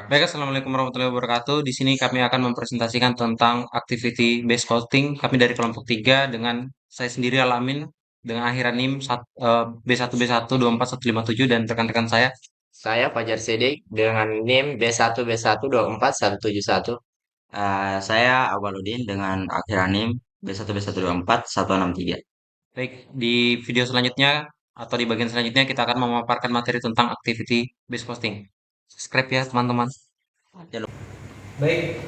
Baik, assalamualaikum warahmatullahi wabarakatuh. Di sini kami akan mempresentasikan tentang activity based costing. Kami dari kelompok 3 dengan saya sendiri Alamin dengan akhiran NIM B1 B1 24157 dan rekan-rekan saya. Saya Fajar Sidik dengan NIM B1B1241171. Saya Awaludin dengan akhiran NIM B1B1241163. Baik, di video selanjutnya atau di bagian selanjutnya kita akan memaparkan materi tentang activity based costing. Subscribe ya teman-teman. Baik,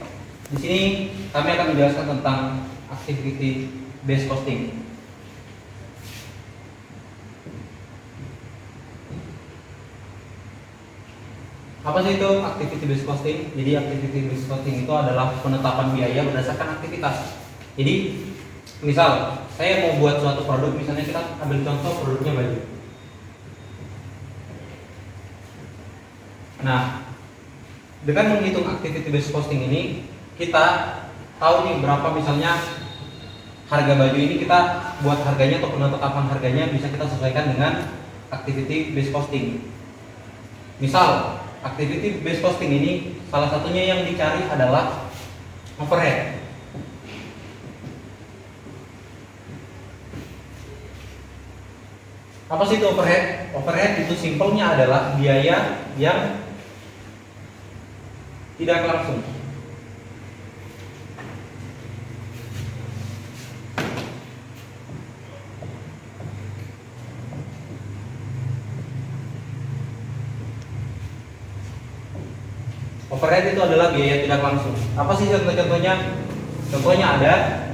di sini kami akan menjelaskan tentang activity based costing. Apa sih itu activity based costing? Jadi activity based costing itu adalah penetapan biaya berdasarkan aktivitas. Jadi misal saya mau buat suatu produk, misalnya kita ambil contoh produknya baju. Nah, dengan menghitung activity based costing ini, kita tahu nih berapa misalnya harga baju ini, kita buat harganya atau penetapan harganya bisa kita sesuaikan dengan activity based costing. Misal activity based costing ini salah satunya yang dicari adalah overhead. Apa sih itu overhead? Overhead itu simpelnya adalah biaya yang tidak langsung. Overhead itu adalah biaya tidak langsung. Apa sih contoh-contohnya? Contohnya ada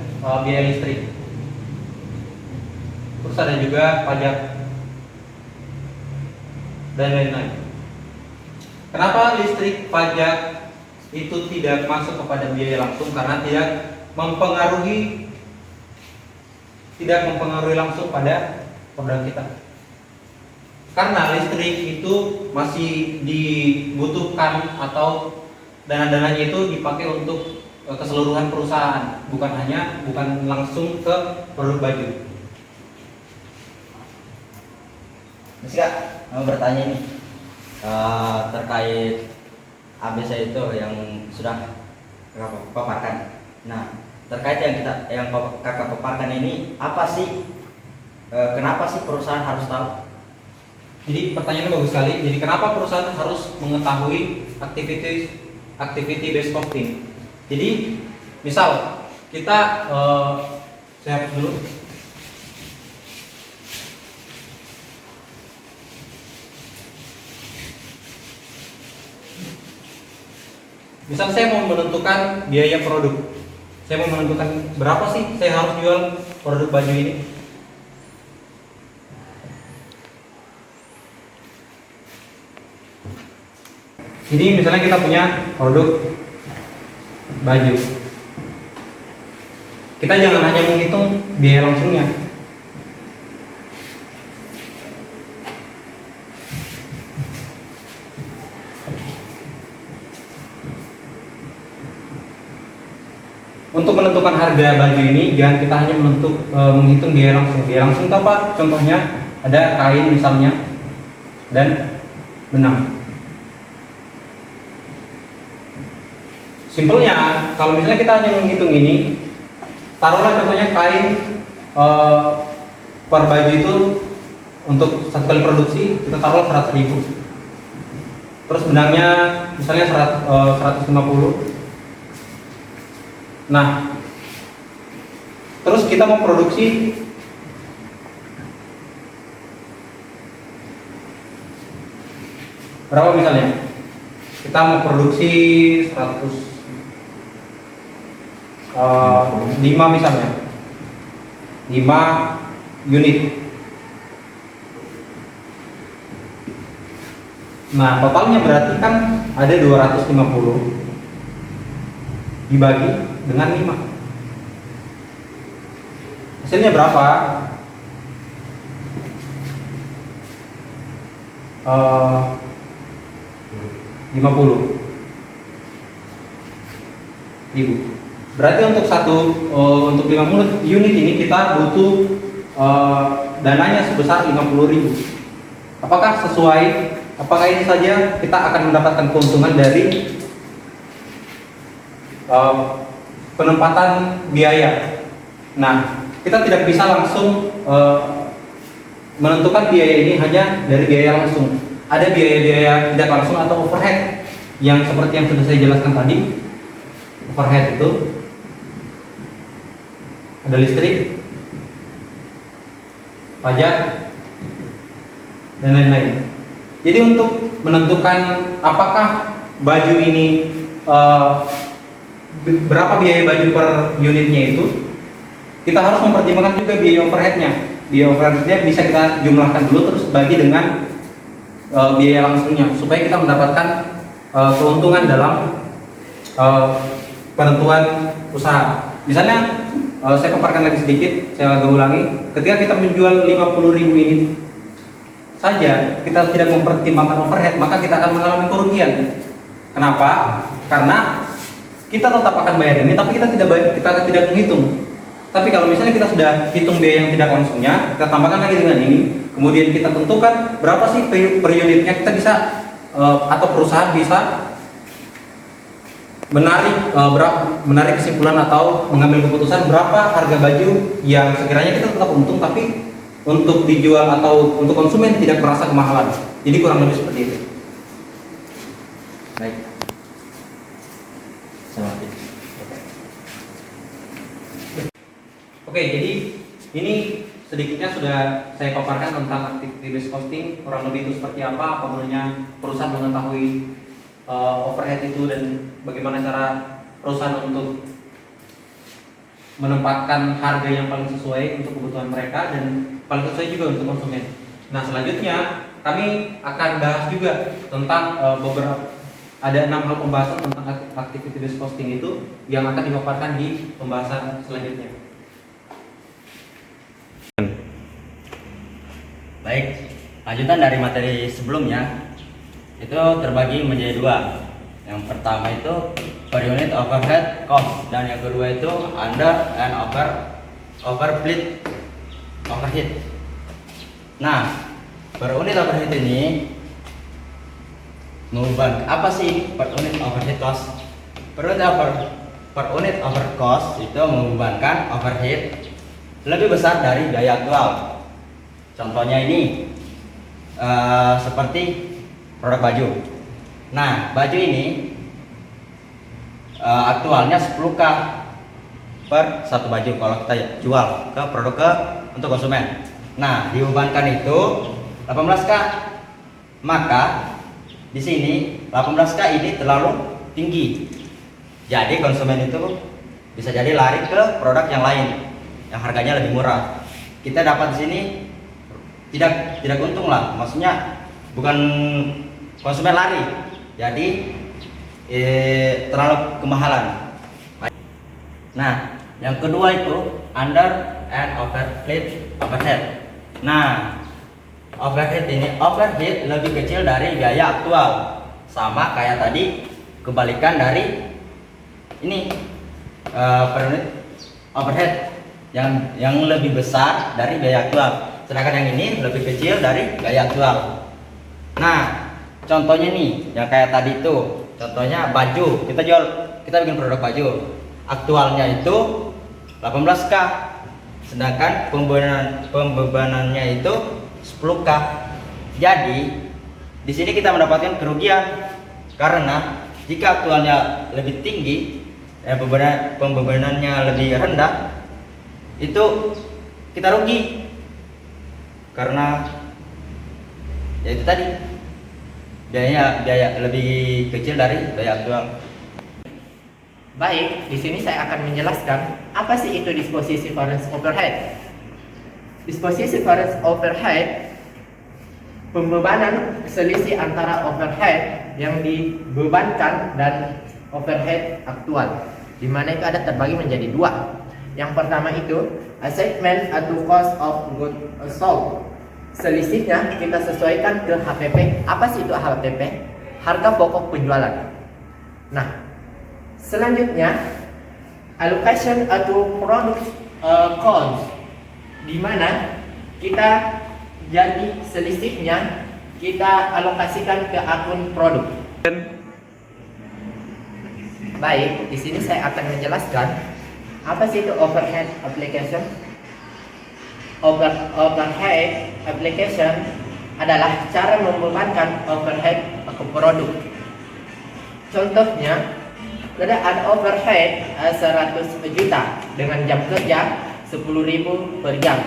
biaya listrik. Terus ada juga pajak dan lain-lain. Kenapa listrik, pajak itu tidak masuk kepada biaya langsung? Karena tidak mempengaruhi langsung pada produk kita. Karena listrik itu masih dibutuhkan atau dana-dananya itu dipakai untuk keseluruhan perusahaan, bukan langsung ke produk baju. Mas Kak, mau bertanya nih terkait ABC itu yang sudah kakak paparkan. Nah, terkait yang kakak paparkan ini apa sih? Kenapa sih perusahaan harus tahu? Jadi pertanyaannya bagus sekali. Jadi kenapa perusahaan harus mengetahui activity based costing? Jadi misal kita saya hapus dulu. Misal saya mau menentukan biaya produk. Saya mau menentukan berapa sih saya harus jual produk baju ini. Jadi misalnya kita punya produk baju. Kita jangan hanya menghitung biaya langsungnya. Untuk menentukan harga baju ini, jangan kita hanya menghitung biaya langsung. Biaya langsung itu apa? Contohnya ada kain misalnya dan benang. Simpelnya, kalau misalnya kita hanya menghitung ini, taruhlah contohnya kain per baju itu untuk satu kali produksi kita taruh 100.000. Terus benangnya misalnya 150. Nah, terus kita mau produksi berapa misalnya? Kita mau produksi 5 misalnya, 5 unit. Nah, totalnya berarti kan ada 250 dibagi dengan 5. Hasilnya berapa? 50.000. Berarti untuk untuk 50 unit ini kita butuh dananya sebesar 50.000. Apakah sesuai apakah ini saja kita akan mendapatkan keuntungan dari penempatan biaya. Nah, kita tidak bisa langsung menentukan biaya ini hanya dari biaya langsung. Ada biaya-biaya tidak langsung atau overhead yang seperti yang sudah saya jelaskan tadi. Overhead itu ada listrik, pajak, dan lain-lain. Jadi untuk menentukan apakah baju ini berapa biaya baju per unitnya itu, kita harus mempertimbangkan juga biaya overheadnya. Biaya overheadnya bisa kita jumlahkan dulu terus bagi dengan biaya langsungnya supaya kita mendapatkan keuntungan dalam penentuan usaha. Misalnya saya paparkan lagi sedikit, saya agak ulangi. Ketika kita menjual 50.000 unit saja, kita tidak mempertimbangkan overhead, maka kita akan mengalami kerugian. Kenapa? Karena kita tetap akan bayar ini, tapi kita tidak menghitung. Tapi kalau misalnya kita sudah hitung biaya yang tidak langsungnya, kita tambahkan lagi dengan ini, kemudian kita tentukan berapa sih per unitnya, kita bisa atau perusahaan bisa menarik kesimpulan atau mengambil keputusan berapa harga baju yang sekiranya kita tetap untung, tapi untuk dijual atau untuk konsumen tidak merasa kemahalan. Jadi kurang lebih seperti itu. Baik. Selamat. Oke, jadi ini sedikitnya sudah saya paparkan tentang activity based costing, kurang lebih itu seperti apa gunanya perusahaan mengetahui overhead itu dan bagaimana cara perusahaan untuk menempatkan harga yang paling sesuai untuk kebutuhan mereka dan paling sesuai juga untuk konsumen. Nah, selanjutnya kami akan bahas juga tentang ada 6 hal pembahasan tentang activity based costing itu yang akan dipaparkan di pembahasan selanjutnya. Baik, lanjutan dari materi sebelumnya itu terbagi menjadi dua. Yang pertama itu per unit overhead cost dan yang kedua itu under and overhead. Nah, per unit overhead ini mengubah apa sih per unit overhead cost? Per unit overhead cost itu membebankan overhead lebih besar dari biaya aktual. Contohnya ini seperti produk baju. Nah, baju ini aktualnya 10K per satu baju kalau kita jual ke untuk konsumen. Nah, dibebankan itu 18K. Maka di sini 18K ini terlalu tinggi. Jadi konsumen itu bisa jadi lari ke produk yang lain yang harganya lebih murah. Kita dapat di sini tidak untung lah, maksudnya bukan konsumen lari, jadi terlalu kemahalan. Nah, yang kedua itu under and overhead. Nah, overhead lebih kecil dari biaya aktual, sama kayak tadi, kebalikan dari ini per unit overhead yang lebih besar dari biaya aktual. Sedangkan yang ini lebih kecil dari biaya aktual. Nah, contohnya nih, yang kayak tadi itu, contohnya baju, kita bikin produk baju. Aktualnya itu 18K, sedangkan pembebanannya itu 10K. Jadi, di sini kita mendapatkan kerugian karena jika aktualnya lebih tinggi, pembebanannya lebih rendah, itu kita rugi. Karena ya itu tadi biaya lebih kecil dari biaya aktual. Baik, di sini saya akan menjelaskan apa sih itu disposisi variance overhead. Disposisi variance overhead pembebanan selisih antara overhead yang dibebankan dan overhead aktual, di mana itu ada terbagi menjadi dua. Yang pertama itu assignment atau cost of goods sold. Selisihnya kita sesuaikan ke HPP. Apa sih itu HPP? Harga pokok penjualan. Nah, selanjutnya allocation atau product cost, di mana kita jadi selisihnya kita alokasikan ke akun produk. Baik, di sini saya akan menjelaskan apa sih itu overhead application. Overhead application adalah cara membebankan overhead ke produk. Contohnya, ada overhead 100 juta dengan jam kerja 10.000 per jam.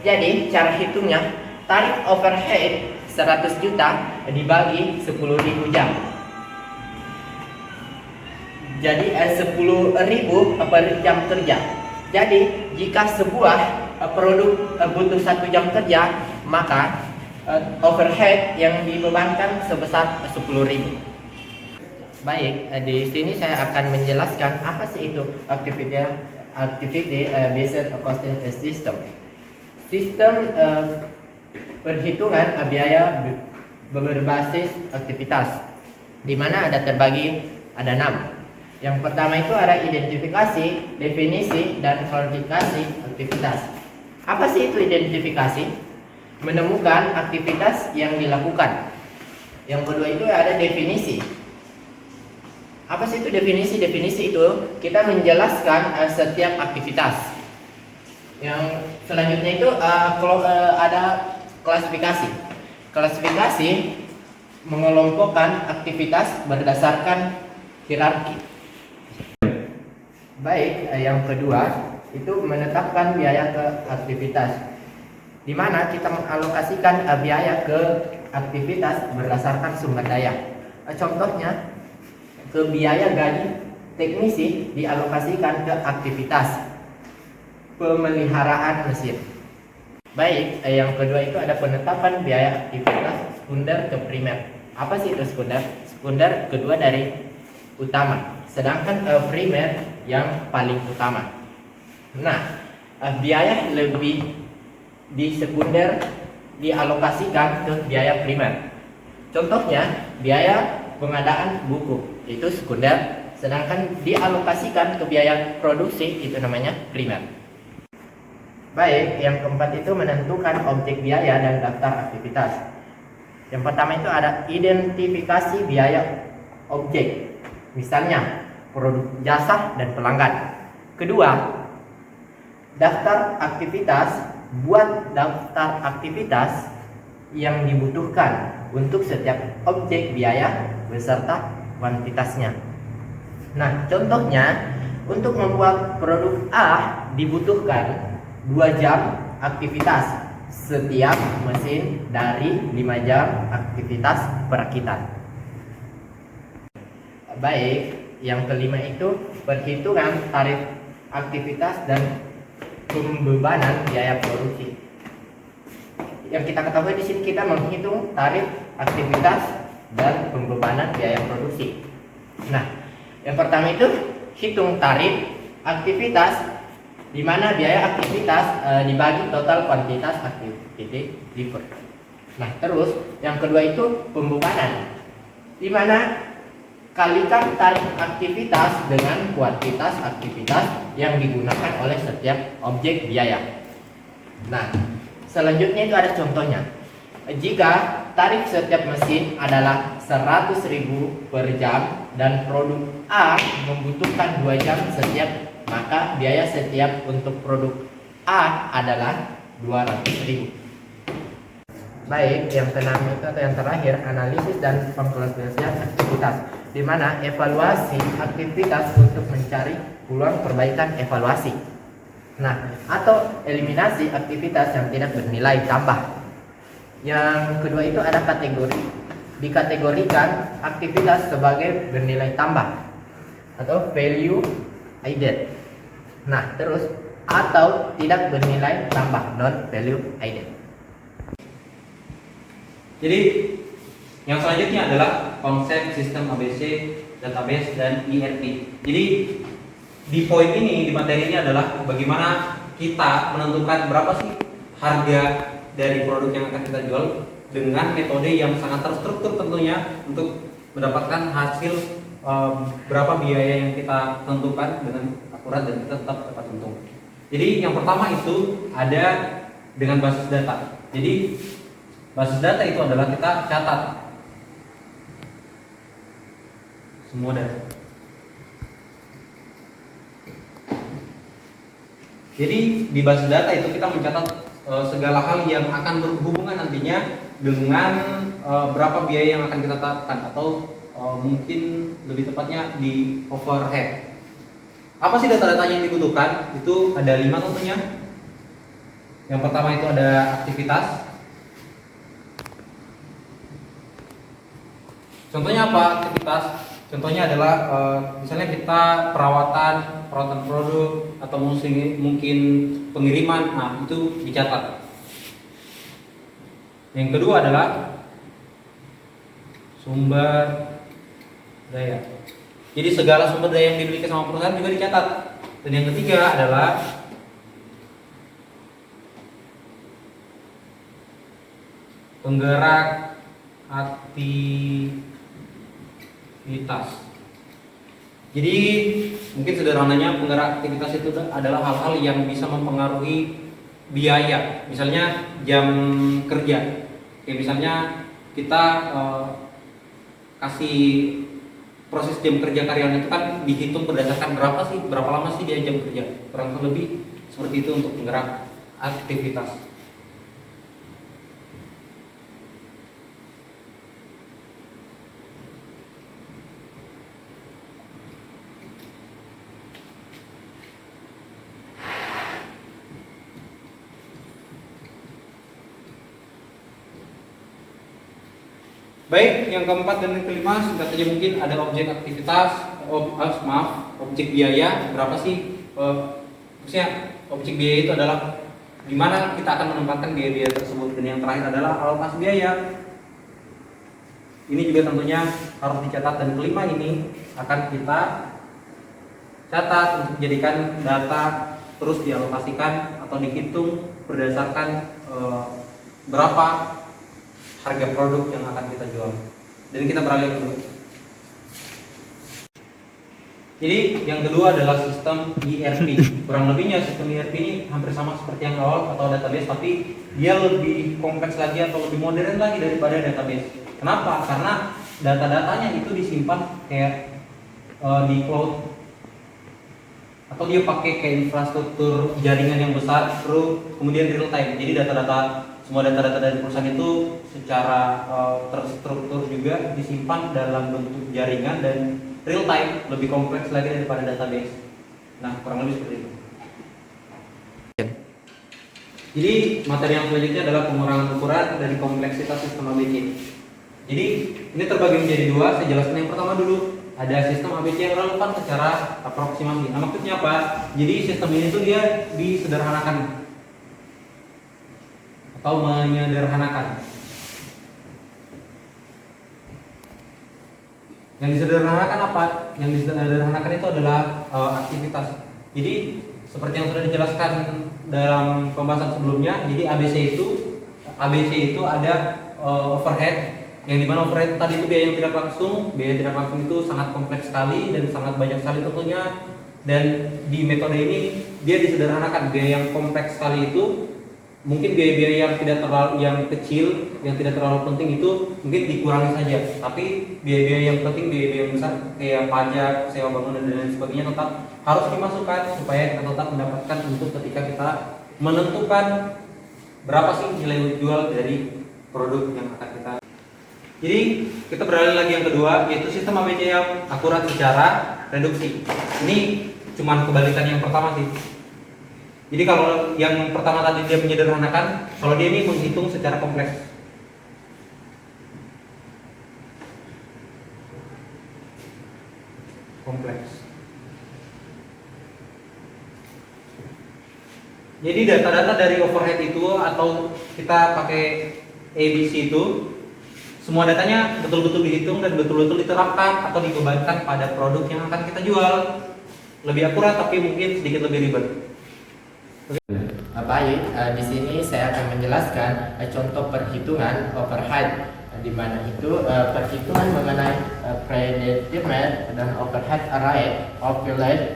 Jadi cara hitungnya, tarif overhead 100 juta dibagi 10.000 jam. Jadi 10.000 per jam kerja. Jadi jika sebuah produk butuh 1 jam kerja, maka overhead yang dibebankan sebesar 10.000. Baik, di sini saya akan menjelaskan apa sih itu activity based costing system. Sistem perhitungan biaya berbasis aktivitas, di mana ada terbagi ada 6. Yang pertama itu ada identifikasi, definisi, dan kualifikasi aktivitas. Apa sih itu identifikasi? Menemukan aktivitas yang dilakukan. Yang kedua itu ada definisi. Apa sih itu definisi? Definisi itu kita menjelaskan setiap aktivitas. Yang selanjutnya itu ada klasifikasi. Klasifikasi mengelompokkan aktivitas berdasarkan hierarki. Baik, yang kedua itu menetapkan biaya ke aktivitas, di mana kita mengalokasikan biaya ke aktivitas berdasarkan sumber daya. Contohnya, ke biaya gaji teknisi dialokasikan ke aktivitas pemeliharaan mesin. Baik, yang kedua itu ada penetapan biaya aktivitas sekunder ke primer. Apa sih itu sekunder? Sekunder kedua dari utama, sedangkan primer yang paling utama. Nah, biaya lebih di sekunder dialokasikan ke biaya primer. Contohnya, biaya pengadaan buku itu sekunder, sedangkan dialokasikan ke biaya produksi itu namanya primer. Baik, yang keempat itu menentukan objek biaya dan daftar aktivitas. Yang pertama itu ada identifikasi biaya objek, misalnya produk jasa dan pelanggan. Kedua, daftar aktivitas. Buat daftar aktivitas yang dibutuhkan untuk setiap objek biaya beserta kuantitasnya. Nah, contohnya untuk membuat produk A dibutuhkan 2 jam aktivitas setiap mesin dari 5 jam aktivitas perakitan. Baik, yang kelima itu perhitungan tarif aktivitas dan pembebanan biaya produksi. Yang kita ketahui di sini kita menghitung tarif aktivitas dan pembebanan biaya produksi. Nah, yang pertama itu hitung tarif aktivitas, di mana biaya aktivitas dibagi total kuantitas activity delivered. Nah, terus yang kedua itu pembebanan, di mana kalikan tarif aktivitas dengan kuantitas aktivitas yang digunakan oleh setiap objek biaya. Nah, selanjutnya itu ada contohnya. Jika tarif setiap mesin adalah 100.000 per jam dan produk A membutuhkan 2 jam setiap, maka biaya setiap untuk produk A adalah 200.000. Baik, yang keenam itu atau yang terakhir, analisis dan pengklasifikasian aktivitas, di mana evaluasi aktivitas untuk mencari peluang perbaikan evaluasi. Nah, atau eliminasi aktivitas yang tidak bernilai tambah. Yang kedua itu ada kategori. Dikategorikan aktivitas sebagai bernilai tambah atau value added. Nah, terus atau tidak bernilai tambah, non value added. Jadi yang selanjutnya adalah konsep sistem ABC, database, dan ERP. Jadi di poin ini, di materi ini adalah bagaimana kita menentukan berapa sih harga dari produk yang akan kita jual dengan metode yang sangat terstruktur tentunya untuk mendapatkan hasil berapa biaya yang kita tentukan dengan akurat dan kita tetap dapat untung. Jadi yang pertama itu ada dengan basis data. Jadi Basis data itu adalah kita catat semua data. Jadi di basis data itu kita mencatat segala hal yang akan berhubungan nantinya dengan berapa biaya yang akan kita tetapkan, atau mungkin lebih tepatnya di overhead. Apa sih data-data yang dibutuhkan? Itu ada 5 tentunya. Yang pertama itu ada aktivitas. Contohnya apa aktivitas? Contohnya adalah misalnya kita perawatan produk atau mungkin pengiriman, nah itu dicatat. Yang kedua adalah sumber daya. Jadi segala sumber daya yang dimiliki sama perusahaan juga dicatat. Dan yang ketiga adalah penggerak aktivitas. Jadi mungkin sederhananya penggerak aktivitas itu adalah hal-hal yang bisa mempengaruhi biaya. Misalnya jam kerja. Kayak misalnya kita kasih proses jam kerja karyawan itu kan dihitung berdasarkan berapa lama sih dia jam kerja. Kurang lebih seperti itu untuk penggerak aktivitas. Baik, yang keempat dan yang kelima singkat saja mungkin ada objek aktivitas, objek biaya. Berapa sih? Maksudnya objek biaya itu adalah di mana kita akan menempatkan biaya-biaya tersebut. Dan yang terakhir adalah alokasi biaya. Ini juga tentunya harus dicatat, dan kelima ini akan kita catat untuk jadikan data, terus dialokasikan atau dihitung berdasarkan berapa harga produk yang akan kita jual. Dan kita beralih dulu. Jadi yang kedua adalah sistem ERP. Kurang lebihnya sistem ERP ini hampir sama seperti yang awal atau database, tapi dia lebih kompleks lagi atau lebih modern lagi daripada database. Kenapa? Karena data-datanya itu disimpan kayak di cloud, atau dia pakai kayak infrastruktur jaringan yang besar, terus kemudian real time. Jadi semua data-data dari perusahaan itu secara terstruktur juga disimpan dalam bentuk jaringan dan real time, lebih kompleks lagi daripada database. Nah, kurang lebih seperti itu. Jadi materi yang selanjutnya adalah pengurangan ukuran dari kompleksitas sistem ABC. Jadi ini terbagi menjadi dua. Saya jelaskan yang pertama dulu. Ada sistem ABC yang relevan secara aproksimasi. Nah, maksudnya apa? Jadi sistem ini tuh dia disederhanakan atau menyederhanakan. Yang disederhanakan apa? Yang disederhanakan itu adalah aktivitas. Jadi seperti yang sudah dijelaskan dalam pembahasan sebelumnya, jadi ABC itu ada overhead, yang dimana overhead tadi itu biaya yang tidak langsung. Biaya tidak langsung itu sangat kompleks sekali dan sangat banyak sekali tentunya. Dan di metode ini dia disederhanakan. Biaya yang kompleks sekali itu mungkin biaya-biaya yang kecil, yang tidak terlalu penting itu mungkin dikurangi saja. Tapi biaya-biaya yang penting, biaya-biaya yang besar kayak pajak, sewa bangunan dan lain sebagainya tetap harus dimasukkan supaya kita tetap mendapatkan untuk ketika kita menentukan berapa sih nilai jual dari produk yang akan kita. Jadi kita beralih lagi yang kedua, yaitu sistem ABC yang akurat secara reduksi. Ini cuma kebalikan yang pertama sih. Jadi kalau yang pertama tadi dia menyederhanakan, kalau dia ini menghitung secara kompleks. Jadi data-data dari overhead itu atau kita pakai ABC itu, semua datanya betul-betul dihitung dan betul-betul diterapkan atau dibebankan pada produk yang akan kita jual. Lebih akurat tapi mungkin sedikit lebih ribet. Baik, di sini saya akan menjelaskan contoh perhitungan overhead, di mana itu perhitungan mengenai predetermined dan overhead rate,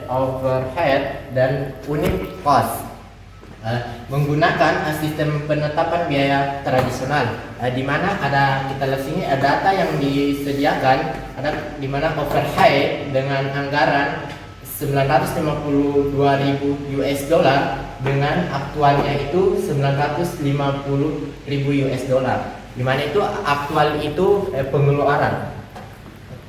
overhead dan unit cost. menggunakan sistem penetapan biaya tradisional, di mana kita lihat sini data yang disediakan ada di mana overhead dengan anggaran 952.000 US dollar dengan aktualnya itu 950.000 US dollar. Di mana itu aktual itu pengeluaran.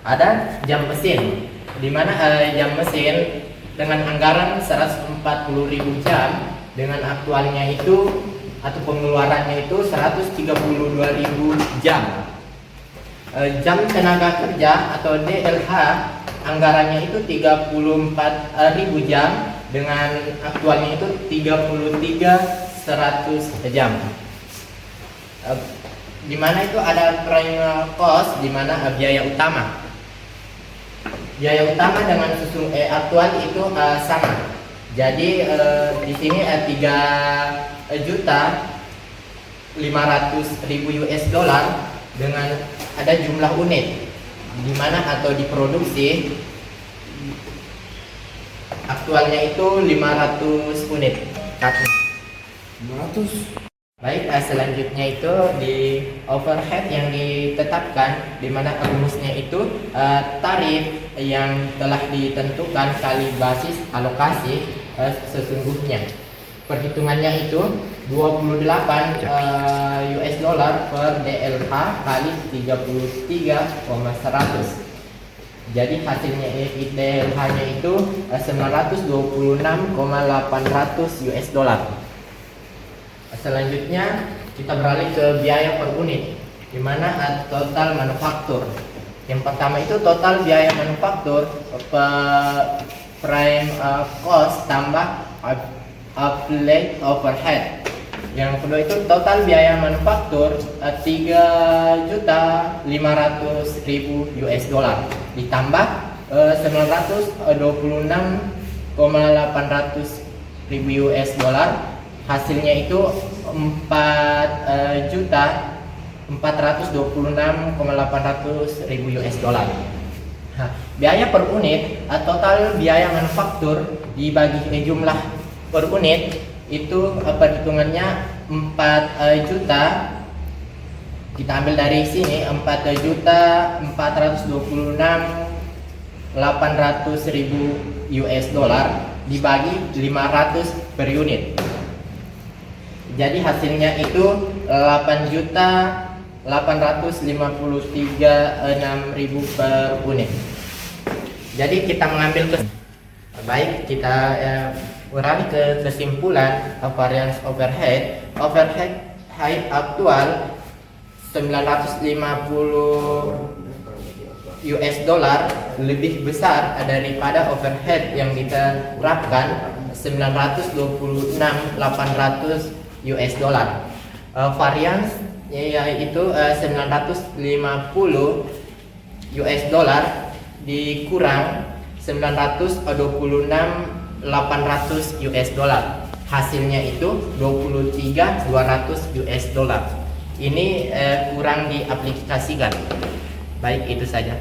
Ada jam mesin, di mana jam mesin dengan anggaran 140.000 jam dengan aktualnya itu atau pengeluarannya itu 132.000 jam. Jam tenaga kerja atau DLH anggarannya itu 34.000 jam dengan aktualnya itu 33.100 jam. Di mana itu ada prime cost, di mana biaya utama. Biaya utama dengan susun aktual itu sama. Jadi di sini 3.500.000 US dollar dengan ada jumlah unit di mana atau diproduksi aktualnya itu 500 unit. 500. Baik, selanjutnya itu di overhead yang ditetapkan, di mana rumusnya itu tarif yang telah ditentukan kali basis alokasi sesungguhnya. Perhitungannya itu 28 US dollar per DLH kali 33,100. Jadi hasilnya DLH-nya itu 926,800 US dollar. Selanjutnya kita beralih ke biaya per unit, di mana total manufaktur. Yang pertama itu total biaya manufaktur prime cost tambah applied overhead. Yang kedua itu total biaya manufaktur 3.500.000 US dollar ditambah 926,800.000 US dollar. Hasilnya itu 4.426.800.000 US dollar. Biaya per unit, total biaya manufaktur dibagi jumlah per unit itu perhitungannya 4 juta. Kita ambil dari sini 4.426.800.000 US dollar dibagi 500 per unit. Jadi hasilnya itu 8.853.600 per unit. Jadi kita mengambil baik, kita beralih ke kesimpulan variance overhead. Overhead aktual 950 US dollar lebih besar daripada overhead yang diterapkan 926.800 US dollar. Variance yaitu 950 US dollar dikurang 926.800 US dollar. Hasilnya itu 23.200 US dollar. Ini kurang diaplikasikan. Baik, itu saja.